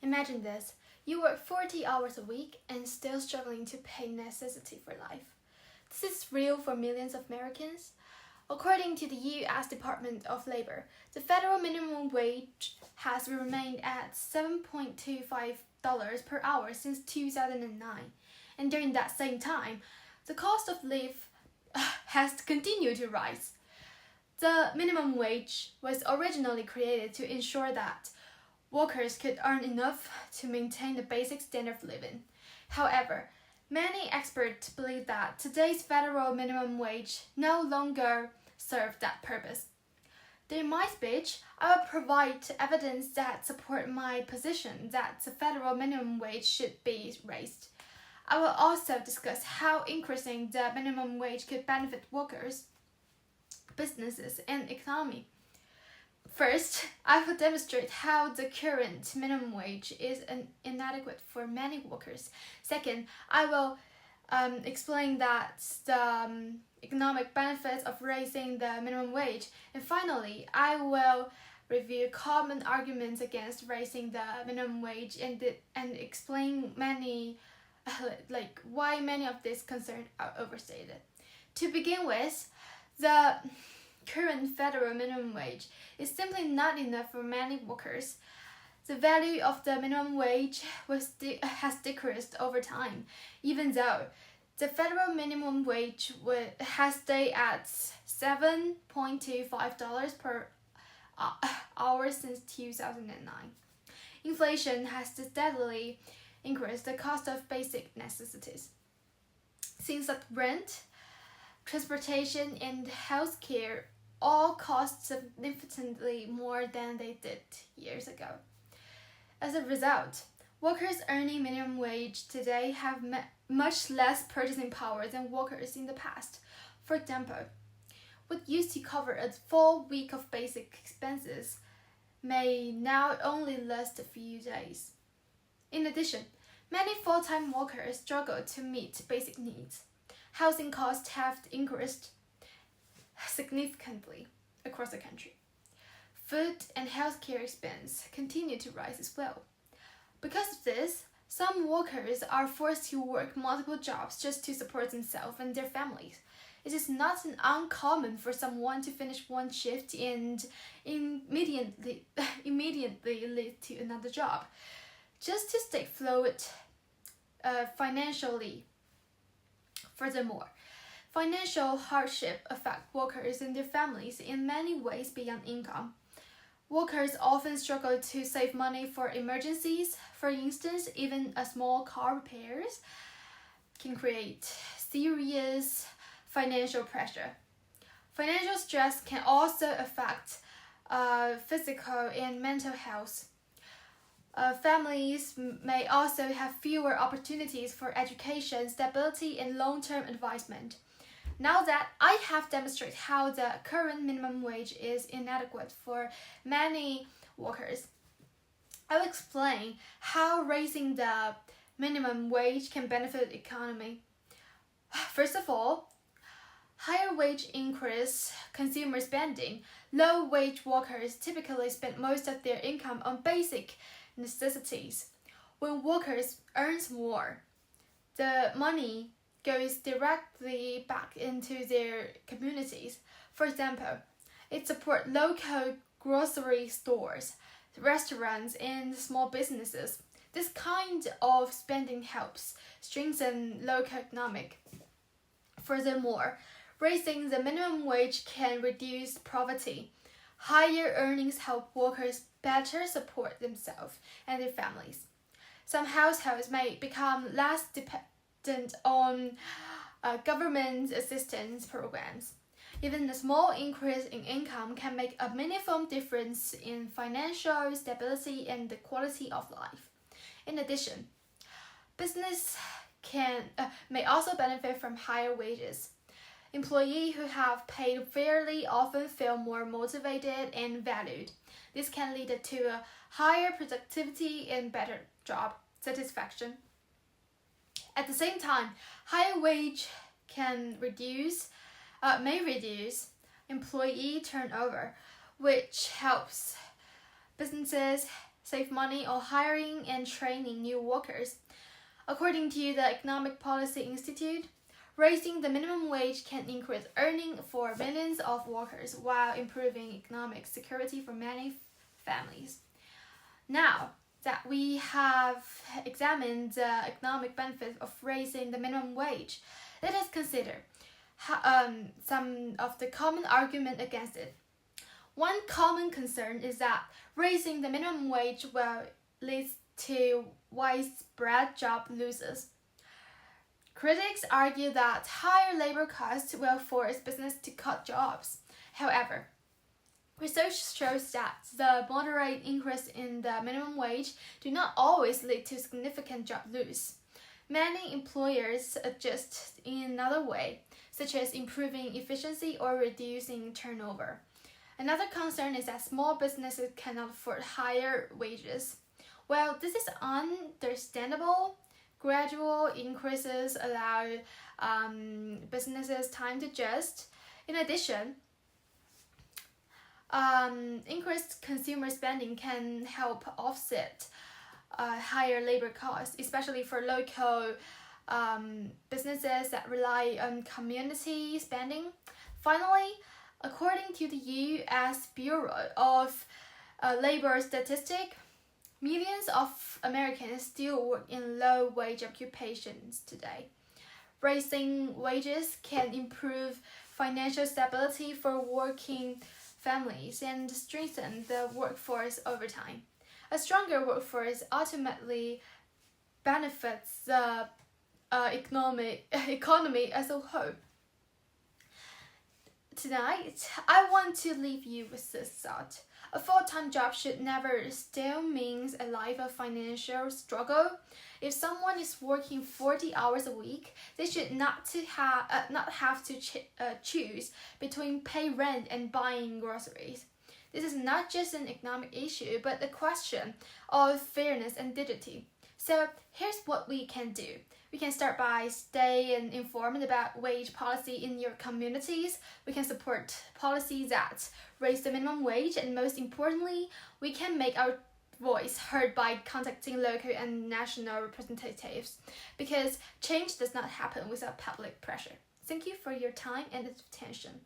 Imagine this. You work 40 hours a week and still struggling to pay necessity for life. This is real for millions of Americans. According to the U.S. Department of Labor, the federal minimum wage has remained at $7.25 per hour since 2009. And during that same time, the cost of living has continued to rise. The minimum wage was originally created to ensure that workers could earn enough to maintain the basic standard of living. However, many experts believe that today's federal minimum wage no longer serves that purpose. During my speech, I will provide evidence that support my position that the federal minimum wage should be raised. I will also discuss how increasing the minimum wage could benefit workers, businesses, and economy. First, I will demonstrate how the current minimum wage is inadequate for many workers. Second, I will explain that the economic benefits of raising the minimum wage. And finally, I will review common arguments against raising the minimum wage and explain why many of these concerns are overstated. To begin with, the current federal minimum wage is simply not enough for many workers. The value of the minimum wage has decreased over time, even though the federal minimum wage has stayed at $7.25 per hour since 2009. Inflation has steadily increased the cost of basic necessities. Things like rent, transportation, and healthcare all cost significantly more than they did years ago. As a result, workers earning minimum wage today have much less purchasing power than workers in the past. For example, what used to cover a full week of basic expenses may now only last a few days. In addition, many full-time workers struggle to meet basic needs. Housing costs have increased significantly across the country. Food and healthcare expenses continue to rise as well. Because of this, some workers are forced to work multiple jobs just to support themselves and their families. It is not uncommon for someone to finish one shift and immediately leave to another job, just to stay afloat financially. Furthermore, financial hardship affects workers and their families in many ways beyond income. Workers often struggle to save money for emergencies. For instance, even a small car repairs can create serious financial pressure. Financial stress can also affect physical and mental health. Families may also have fewer opportunities for education, stability, and long-term advancement. Now that I have demonstrated how the current minimum wage is inadequate for many workers, I will explain how raising the minimum wage can benefit the economy. First of all, higher wage increase consumer spending. Low-wage workers typically spend most of their income on basic necessities. When workers earn more, the money goes directly back into their communities. For example, it supports local grocery stores, restaurants, and small businesses. This kind of spending helps strengthen local economic. Furthermore, raising the minimum wage can reduce poverty. Higher earnings help workers better support themselves and their families. Some households may become less dependent on government assistance programs. Even a small increase in income can make a meaningful difference in financial stability and the quality of life. In addition, business may also benefit from higher wages. Employees who have paid fairly often feel more motivated and valued. This can lead to a higher productivity and better job satisfaction. At the same time, higher wage may reduce employee turnover, which helps businesses save money, or hiring and training new workers. According to the Economic Policy Institute, raising the minimum wage can increase earnings for millions of workers while improving economic security for many families. Now that we have examined the economic benefits of raising the minimum wage, let us consider some of the common arguments against it. One common concern is that raising the minimum wage will lead to widespread job losses. Critics argue that higher labor costs will force business to cut jobs. However, research shows that the moderate increase in the minimum wage do not always lead to significant job loss. Many employers adjust in another way, such as improving efficiency or reducing turnover. Another concern is that small businesses cannot afford higher wages. While this is understandable, gradual increases allow businesses time to adjust. In addition, increased consumer spending can help offset higher labor costs, especially for local businesses that rely on community spending. Finally, according to the U.S. Bureau of Labor Statistics, millions of Americans still work in low-wage occupations today. Raising wages can improve financial stability for working families and strengthen the workforce over time. A stronger workforce ultimately benefits the economy as a whole. Tonight, I want to leave you with this thought. A full-time job should never still mean a life of financial struggle. If someone is working 40 hours a week, they should not have to choose between pay rent and buying groceries. This is not just an economic issue, but a question of fairness and dignity. So here's what we can do. We can start by staying informed about wage policy in your communities. We can support policies that raise the minimum wage, and most importantly, we can make our voice heard by contacting local and national representatives, because change does not happen without public pressure. Thank you for your time and attention.